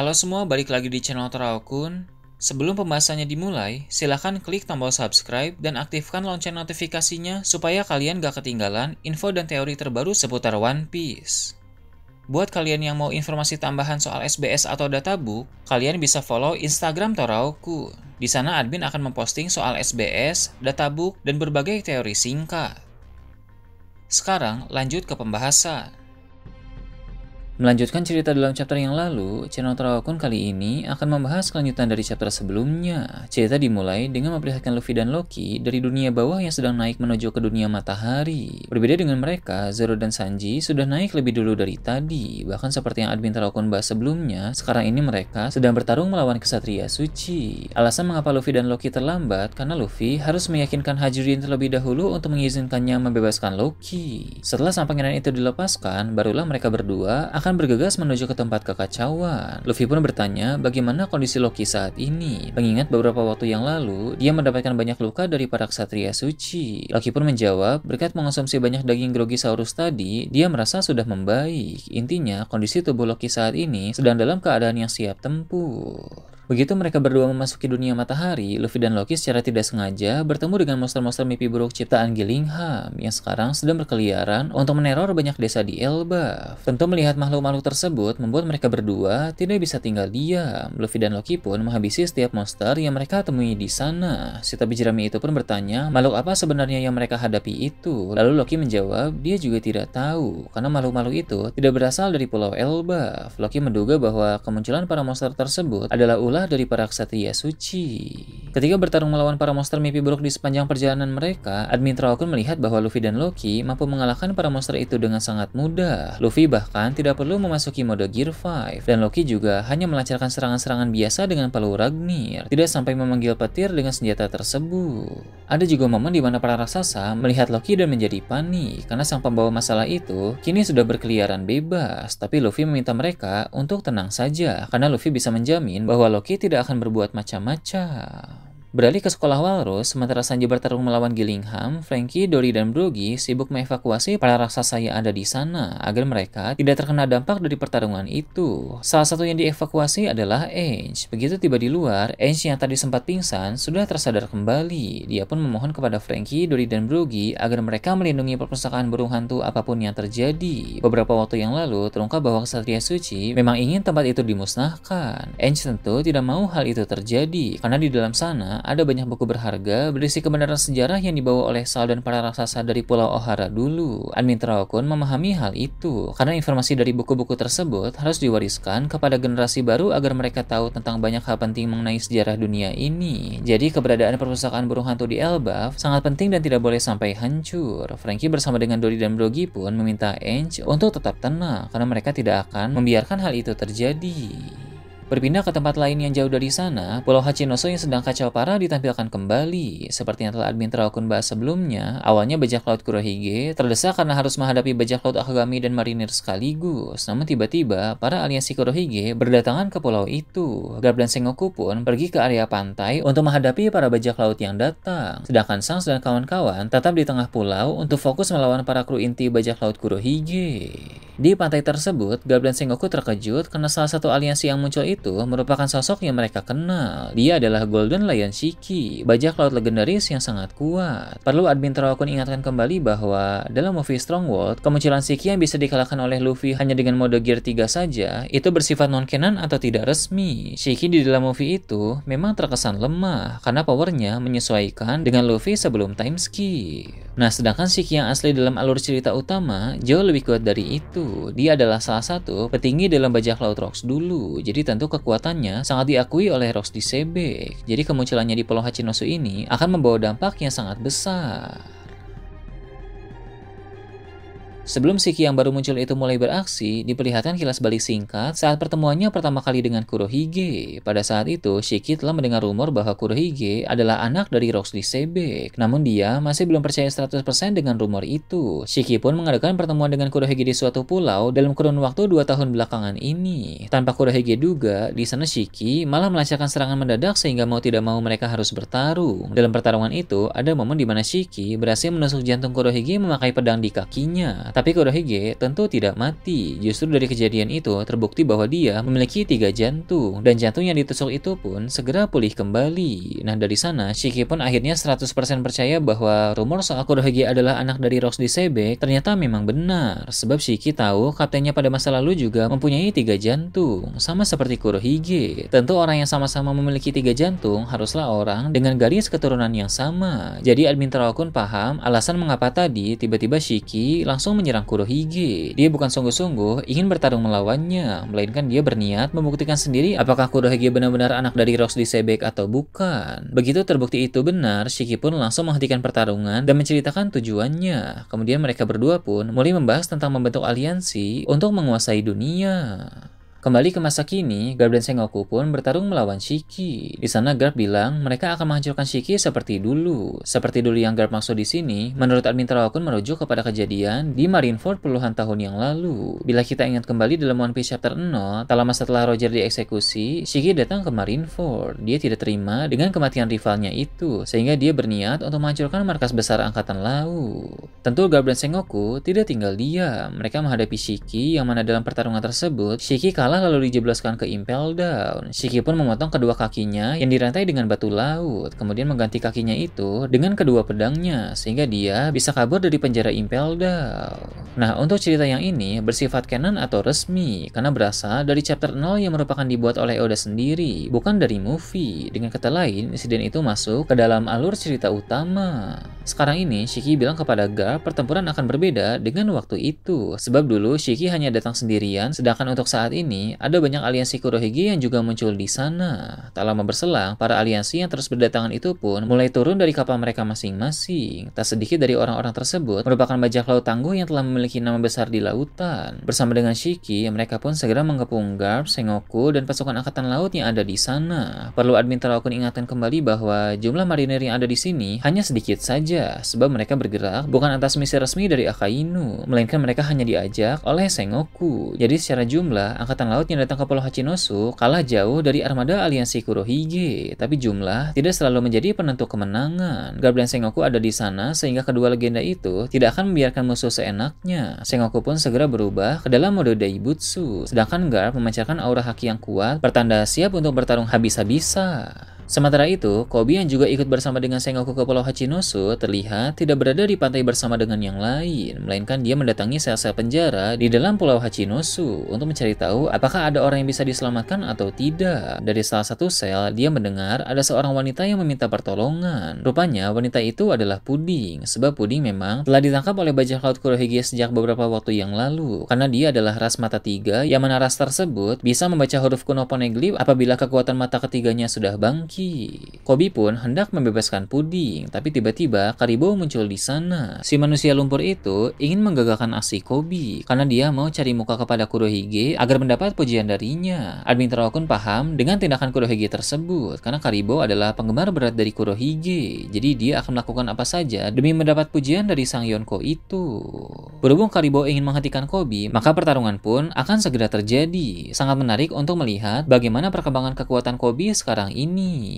Halo semua, balik lagi di channel Toraokun. Sebelum pembahasannya dimulai, silahkan klik tombol subscribe dan aktifkan lonceng notifikasinya supaya kalian gak ketinggalan info dan teori terbaru seputar One Piece. Buat kalian yang mau informasi tambahan soal SBS atau databook, kalian bisa follow Instagram Toraokun. Di sana admin akan memposting soal SBS, databook, dan berbagai teori singkat. Sekarang lanjut ke pembahasan. Melanjutkan cerita dalam chapter yang lalu, channel Toraokun kali ini akan membahas kelanjutan dari chapter sebelumnya. Cerita dimulai dengan memperlihatkan Luffy dan Loki dari dunia bawah yang sedang naik menuju ke dunia matahari. Berbeda dengan mereka, Zoro dan Sanji sudah naik lebih dulu dari tadi. Bahkan seperti yang admin Toraokun bahas sebelumnya, sekarang ini mereka sedang bertarung melawan kesatria suci. Alasan mengapa Luffy dan Loki terlambat karena Luffy harus meyakinkan Hajurian terlebih dahulu untuk mengizinkannya membebaskan Loki. Setelah sang pangeran itu dilepaskan, barulah mereka berdua akan bergegas menuju ke tempat kekacauan. Luffy pun bertanya bagaimana kondisi Loki saat ini, mengingat beberapa waktu yang lalu dia mendapatkan banyak luka dari para ksatria suci. Loki pun menjawab berkat mengonsumsi banyak daging Grogisaurus tadi, dia merasa sudah membaik. Intinya kondisi tubuh Loki saat ini sedang dalam keadaan yang siap tempur. Begitu mereka berdua memasuki dunia matahari, Luffy dan Loki secara tidak sengaja bertemu dengan monster-monster mimpi buruk ciptaan Gillingham yang sekarang sedang berkeliaran untuk meneror banyak desa di Elbaf. Tentu melihat makhluk-makhluk tersebut membuat mereka berdua tidak bisa tinggal diam. Luffy dan Loki pun menghabisi setiap monster yang mereka temui di sana. Si tabi jerami itu pun bertanya makhluk apa sebenarnya yang mereka hadapi itu. Lalu Loki menjawab dia juga tidak tahu karena makhluk-makhluk itu tidak berasal dari pulau Elbaf. Loki menduga bahwa kemunculan para monster tersebut adalah ulah dari para ksatria suci. Ketika bertarung melawan para monster mimpi buruk di sepanjang perjalanan mereka, admin Toraokun melihat bahwa Luffy dan Loki mampu mengalahkan para monster itu dengan sangat mudah. Luffy bahkan tidak perlu memasuki mode Gear 5, dan Loki juga hanya melancarkan serangan-serangan biasa dengan palu Ragnir, tidak sampai memanggil petir dengan senjata tersebut. Ada juga momen di mana para raksasa melihat Loki dan menjadi panik, karena sang pembawa masalah itu kini sudah berkeliaran bebas, tapi Luffy meminta mereka untuk tenang saja, karena Luffy bisa menjamin bahwa Loki tidak akan berbuat macam-macam. Beralih ke sekolah Walrus, sementara Sanji bertarung melawan Gillingham, Franky, Dory, dan Brogy sibuk mengevakuasi para raksasa yang ada di sana agar mereka tidak terkena dampak dari pertarungan itu. Salah satu yang dievakuasi adalah Ainge. Begitu tiba di luar, Ainge yang tadi sempat pingsan sudah tersadar kembali. Dia pun memohon kepada Franky, Dory, dan Brogy agar mereka melindungi perpustakaan burung hantu apapun yang terjadi. Beberapa waktu yang lalu terungkap bahwa Ksatria Suci memang ingin tempat itu dimusnahkan. Ainge tentu tidak mau hal itu terjadi karena di dalam sana ada banyak buku berharga berisi kebenaran sejarah yang dibawa oleh Sal dan para raksasa dari Pulau Ohara dulu. Admin Toraokun memahami hal itu karena informasi dari buku-buku tersebut harus diwariskan kepada generasi baru agar mereka tahu tentang banyak hal penting mengenai sejarah dunia ini. Jadi keberadaan perpustakaan burung hantu di Elbaf sangat penting dan tidak boleh sampai hancur. Franky bersama dengan Dory dan Brogy pun meminta Ainge untuk tetap tenang karena mereka tidak akan membiarkan hal itu terjadi. Berpindah ke tempat lain yang jauh dari sana, Pulau Hachinoso yang sedang kacau parah ditampilkan kembali. Seperti yang telah admin Toraokun bahas sebelumnya, awalnya bajak laut Kurohige terdesak karena harus menghadapi bajak laut Akagami dan marinir sekaligus. Namun tiba-tiba, para aliansi Kurohige berdatangan ke pulau itu. Garp dan Sengoku pun pergi ke area pantai untuk menghadapi para bajak laut yang datang. Sedangkan Shanks dan kawan-kawan tetap di tengah pulau untuk fokus melawan para kru inti bajak laut Kurohige. Di pantai tersebut, Garp dan Sengoku terkejut karena salah satu aliansi yang muncul itu merupakan sosok yang mereka kenal. Dia adalah Golden Lion Shiki, bajak laut legendaris yang sangat kuat. Perlu admin Toraokun ingatkan kembali bahwa dalam movie Strong World, kemunculan Shiki yang bisa dikalahkan oleh Luffy hanya dengan mode Gear 3 saja, itu bersifat non-canon atau tidak resmi. Shiki di dalam movie itu memang terkesan lemah karena powernya menyesuaikan dengan Luffy sebelum time skip. Nah, sedangkan Shiki yang asli dalam alur cerita utama jauh lebih kuat dari itu. Dia adalah salah satu petinggi dalam bajak laut Rocks dulu, jadi tentu kekuatannya sangat diakui oleh Rocks di Sebek. Jadi kemunculannya di Pulau Hachinosu ini akan membawa dampak yang sangat besar. Sebelum Shiki yang baru muncul itu mulai beraksi, diperlihatkan kilas balik singkat saat pertemuannya pertama kali dengan Kurohige. Pada saat itu, Shiki telah mendengar rumor bahwa Kurohige adalah anak dari Rocks di Sebek. Namun dia masih belum percaya 100% dengan rumor itu. Shiki pun mengadakan pertemuan dengan Kurohige di suatu pulau dalam kurun waktu 2 tahun belakangan ini. Tanpa Kurohige duga, di sana Shiki malah melancarkan serangan mendadak sehingga mau tidak mau mereka harus bertarung. Dalam pertarungan itu, ada momen di mana Shiki berhasil menusuk jantung Kurohige memakai pedang di kakinya. Tapi Kurohige tentu tidak mati. Justru dari kejadian itu terbukti bahwa dia memiliki 3 jantung, dan jantung yang ditusuk itu pun segera pulih kembali. Nah, dari sana Shiki pun akhirnya 100% percaya bahwa rumor soal Kurohige adalah anak dari Rocks di Sebek ternyata memang benar. Sebab Shiki tahu kaptennya pada masa lalu juga mempunyai 3 jantung, sama seperti Kurohige. Tentu orang yang sama-sama memiliki 3 jantung haruslah orang dengan garis keturunan yang sama. Jadi admin Terowakun paham alasan mengapa tadi tiba-tiba Shiki langsung menyerang Kurohige. Dia bukan sungguh-sungguh ingin bertarung melawannya, melainkan dia berniat membuktikan sendiri apakah Kurohige benar-benar anak dari Rocks di Sebek atau bukan. Begitu terbukti itu benar, Shiki pun langsung menghentikan pertarungan dan menceritakan tujuannya. Kemudian mereka berdua pun mulai membahas tentang membentuk aliansi untuk menguasai dunia. Kembali ke masa kini, Garp dan Sengoku pun bertarung melawan Shiki. Di sana Garp bilang mereka akan menghancurkan Shiki seperti dulu. Seperti dulu yang Garp maksud di sini, menurut admin Terowakun merujuk kepada kejadian di Marineford puluhan tahun yang lalu. Bila kita ingat kembali dalam One Piece Chapter 0, tak lama setelah Roger dieksekusi, Shiki datang ke Marineford. Dia tidak terima dengan kematian rivalnya itu, sehingga dia berniat untuk menghancurkan markas besar Angkatan Laut. Tentu Garp dan Sengoku tidak tinggal diam. Mereka menghadapi Shiki yang mana dalam pertarungan tersebut, Shiki kalah lalu dijebloskan ke Impel Down. Shiki pun memotong kedua kakinya yang dirantai dengan batu laut, kemudian mengganti kakinya itu dengan kedua pedangnya, sehingga dia bisa kabur dari penjara Impel Down. Nah, untuk cerita yang ini bersifat canon atau resmi, karena berasal dari chapter 0 yang merupakan dibuat oleh Oda sendiri, bukan dari movie. Dengan kata lain, insiden itu masuk ke dalam alur cerita utama. Sekarang ini, Shiki bilang kepada Garp pertempuran akan berbeda dengan waktu itu, sebab dulu Shiki hanya datang sendirian, sedangkan untuk saat ini ada banyak aliansi Kurohige yang juga muncul di sana. Tak lama berselang, para aliansi yang terus berdatangan itu pun mulai turun dari kapal mereka masing-masing. Tak sedikit dari orang-orang tersebut merupakan bajak laut tangguh yang telah memiliki nama besar di lautan. Bersama dengan Shiki, mereka pun segera mengepung Garp, Sengoku, dan pasukan angkatan laut yang ada di sana. Perlu admin Terowakun ingatkan kembali bahwa jumlah marinir yang ada di sini hanya sedikit saja, sebab mereka bergerak bukan atas misi resmi dari Akainu, melainkan mereka hanya diajak oleh Sengoku. Jadi secara jumlah, angkatan laut yang datang ke Pulau Hachinosu kalah jauh dari armada aliansi Kurohige, tapi jumlah tidak selalu menjadi penentu kemenangan. Garp dan Sengoku ada di sana sehingga kedua legenda itu tidak akan membiarkan musuh seenaknya. Sengoku pun segera berubah ke dalam mode Daibutsu, sedangkan Garp memancarkan aura haki yang kuat, pertanda siap untuk bertarung habis-habisan. Sementara itu, Koby yang juga ikut bersama dengan Sengoku ke Pulau Hachinosu terlihat tidak berada di pantai bersama dengan yang lain, melainkan dia mendatangi sel-sel penjara di dalam Pulau Hachinosu untuk mencari tahu apakah ada orang yang bisa diselamatkan atau tidak. Dari salah satu sel, dia mendengar ada seorang wanita yang meminta pertolongan. Rupanya wanita itu adalah Puding, sebab Puding memang telah ditangkap oleh bajak laut Kurohige sejak beberapa waktu yang lalu, karena dia adalah ras mata tiga yang mana ras tersebut bisa membaca huruf kuno Poneglyph apabila kekuatan mata ketiganya sudah bangkit. Koby pun hendak membebaskan Puding, tapi tiba-tiba Karibo muncul di sana. Si manusia lumpur itu ingin menggagalkan aksi Koby karena dia mau cari muka kepada Kurohige agar mendapat pujian darinya. Admin Terowakun paham dengan tindakan Kurohige tersebut karena Karibo adalah penggemar berat dari Kurohige. Jadi dia akan melakukan apa saja demi mendapat pujian dari sang Yonko itu. Berhubung Karibo ingin menghentikan Koby, maka pertarungan pun akan segera terjadi. Sangat menarik untuk melihat bagaimana perkembangan kekuatan Koby sekarang ini.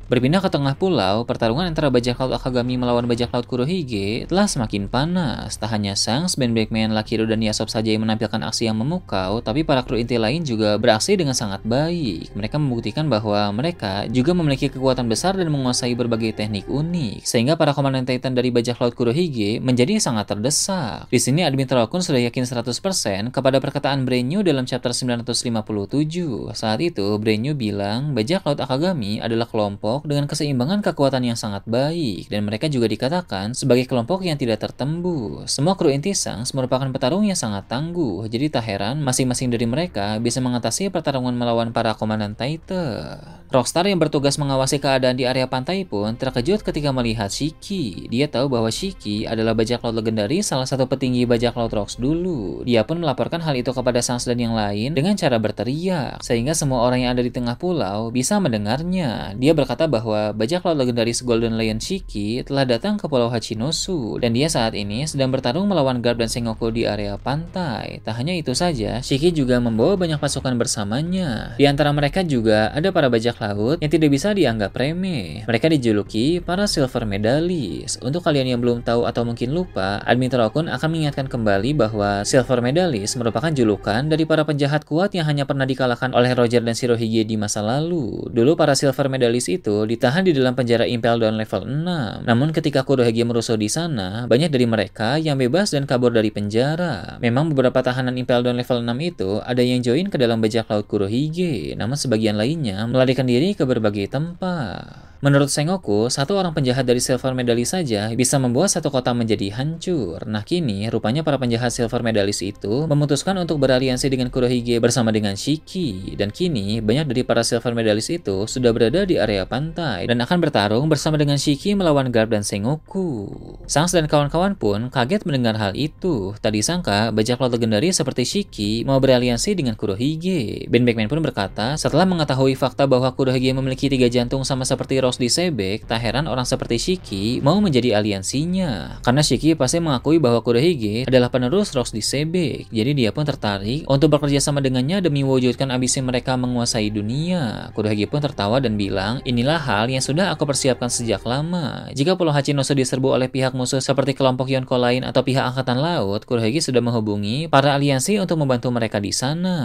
Berpindah ke tengah pulau, pertarungan antara bajak laut Akagami melawan bajak laut Kurohige telah semakin panas. Tak hanya Shanks, Ben Beckman, Lucky Road, dan Yasop saja yang menampilkan aksi yang memukau, tapi para kru inti lain juga beraksi dengan sangat baik. Mereka membuktikan bahwa mereka juga memiliki kekuatan besar dan menguasai berbagai teknik unik, sehingga para komandan Titan dari bajak laut Kurohige menjadi sangat terdesak. Di sini admin Terowakun sudah yakin 100% kepada perkataan Brenyu dalam chapter 957. Saat itu, Brenyu bilang bajak laut Akagami adalah kelompok dengan keseimbangan kekuatan yang sangat baik, dan mereka juga dikatakan sebagai kelompok yang tidak tertembus. Semua kru inti Shanks merupakan petarung yang sangat tangguh, jadi tak heran masing-masing dari mereka bisa mengatasi pertarungan melawan para komandan Titan. Rockstar yang bertugas mengawasi keadaan di area pantai pun terkejut ketika melihat Shiki. Dia tahu bahwa Shiki adalah bajak laut legendaris, salah satu petinggi bajak laut Rocks dulu. Dia pun melaporkan hal itu kepada Shanks dan yang lain dengan cara berteriak, sehingga semua orang yang ada di tengah pulau bisa mendengarnya. Dia berkata bahwa bajak laut legendaris Golden Lion Shiki telah datang ke Pulau Hachinosu, dan dia saat ini sedang bertarung melawan Garp dan Sengoku di area pantai. Tak hanya itu saja, Shiki juga membawa banyak pasukan bersamanya. Di antara mereka juga ada para bajak laut yang tidak bisa dianggap remeh. Mereka dijuluki para Silver Medalist. Untuk kalian yang belum tahu atau mungkin lupa, Admin Taro Kun akan mengingatkan kembali bahwa Silver Medalist merupakan julukan dari para penjahat kuat yang hanya pernah dikalahkan oleh Roger dan Shirohige di masa lalu. Dulu para Silver Medalist itu ditahan di dalam penjara Impel Down level 6. Namun ketika Kurohige merusuh di sana, banyak dari mereka yang bebas dan kabur dari penjara. Memang beberapa tahanan Impel Down level 6 itu ada yang join ke dalam bajak laut Kurohige, namun sebagian lainnya melarikan diri ke berbagai tempat. Menurut Sengoku, satu orang penjahat dari Silver Medalist saja bisa membuat satu kota menjadi hancur. Nah kini, rupanya para penjahat Silver Medalist itu memutuskan untuk beraliansi dengan Kurohige bersama dengan Shiki. Dan kini, banyak dari para Silver Medalist itu sudah berada di area pantai dan akan bertarung bersama dengan Shiki melawan Garp dan Sengoku. Sans dan kawan-kawan pun kaget mendengar hal itu. Tak disangka, bajak laut legendaris seperti Shiki mau beraliansi dengan Kurohige. Ben Beckman pun berkata, setelah mengetahui fakta bahwa Kurohige memiliki 3 jantung sama seperti Rose di Sebek, tak heran orang seperti Shiki mau menjadi aliansinya. Karena Shiki pasti mengakui bahwa Kurohige adalah penerus Rose di Sebek, jadi dia pun tertarik untuk bekerja sama dengannya demi mewujudkan ambisi mereka menguasai dunia. Kurohige pun tertawa dan bilang, inilah hal yang sudah aku persiapkan sejak lama. Jika Pulau Hachinosu diserbu oleh pihak musuh seperti kelompok Yonko lain atau pihak angkatan laut, Kurohige sudah menghubungi para aliansi untuk membantu mereka di sana.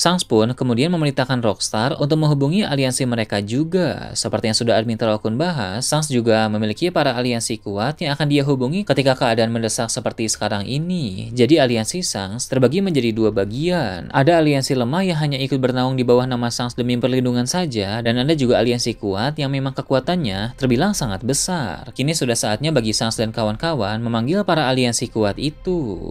Sans pun kemudian memerintahkan Rockstar untuk menghubungi aliansi mereka juga. Seperti yang sudah Admin Taro Kun bahas, Sans juga memiliki para aliansi kuat yang akan dia hubungi ketika keadaan mendesak seperti sekarang ini. Jadi aliansi Sans terbagi menjadi 2 bagian. Ada aliansi lemah yang hanya ikut bernaung di bawah nama Sans demi perlindungan saja, dan ada juga aliansi kuat yang memang kekuatannya terbilang sangat besar. Kini sudah saatnya bagi Sans dan kawan-kawan memanggil para aliansi kuat itu.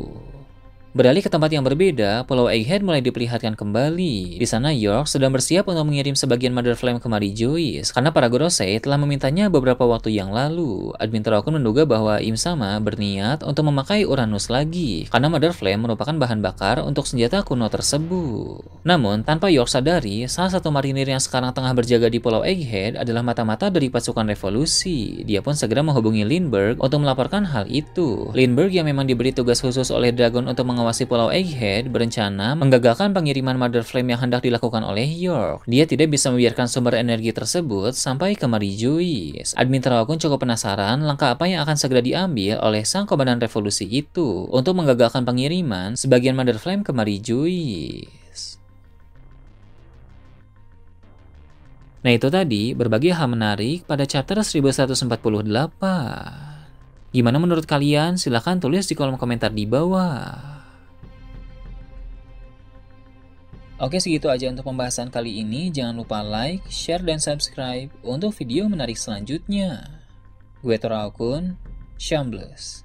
Beralih ke tempat yang berbeda, Pulau Egghead mulai diperlihatkan kembali. Di sana York sedang bersiap untuk mengirim sebagian Mother Flame ke Mary Joyce, karena para Gorosei telah memintanya beberapa waktu yang lalu. Admin Taro Kun menduga bahwa Im Sama berniat untuk memakai Uranus lagi, karena Mother Flame merupakan bahan bakar untuk senjata kuno tersebut. Namun, tanpa York sadari, salah satu marinir yang sekarang tengah berjaga di Pulau Egghead adalah mata-mata dari pasukan revolusi. Dia pun segera menghubungi Lindbergh untuk melaporkan hal itu. Lindbergh yang memang diberi tugas khusus oleh Dragon untuk mengawasi Pulau Egghead berencana menggagalkan pengiriman Mother Flame yang hendak dilakukan oleh York. Dia tidak bisa membiarkan sumber energi tersebut sampai ke Mary Joyce. Admin Taro Kun cukup penasaran langkah apa yang akan segera diambil oleh sang komandan revolusi itu untuk menggagalkan pengiriman sebagian Mother Flame ke Mary Joyce. Nah itu tadi berbagai hal menarik pada chapter 1148. Gimana menurut kalian? Silahkan tulis di kolom komentar di bawah. Oke, segitu aja untuk pembahasan kali ini. Jangan lupa like, share, dan subscribe untuk video menarik selanjutnya. Gue Taro Kun, Shambles.